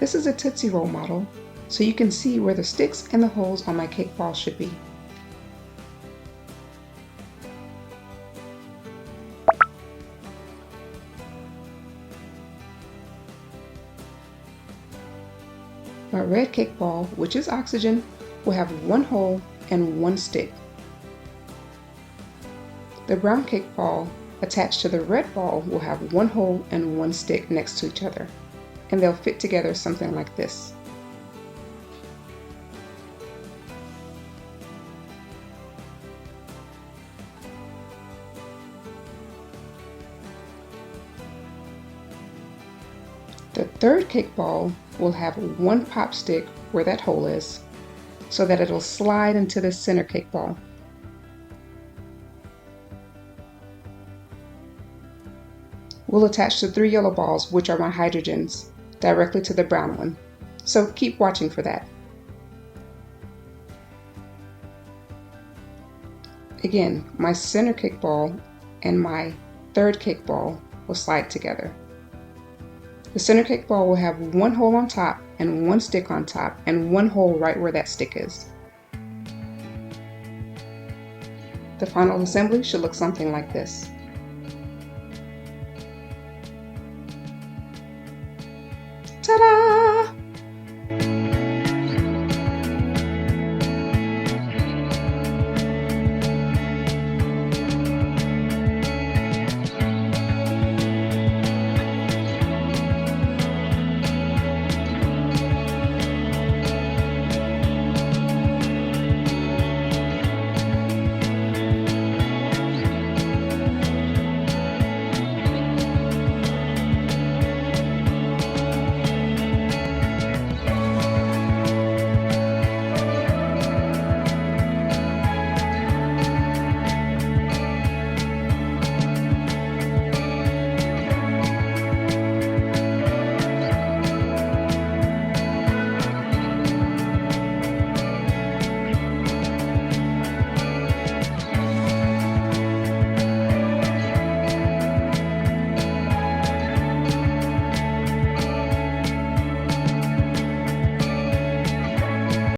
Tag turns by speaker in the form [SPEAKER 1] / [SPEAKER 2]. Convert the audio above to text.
[SPEAKER 1] This is a Tootsie Roll model, so you can see where the sticks and the holes on my cake ball should be. My red cake ball, which is oxygen, will have one hole and one stick. The brown cake ball attached to the red ball will have one hole and one stick next to each other, and they'll fit together something like this. The third cake ball will have one pop stick where that hole is, so that it'll slide into the center cake ball. We'll attach the 3 yellow balls, which are my hydrogens, directly to the brown one, so keep watching for that. Again, my center cake ball and my third cake ball will slide together. The center cake ball will have one hole on top and one stick on top and one hole right where that stick is. The final assembly should look something like this.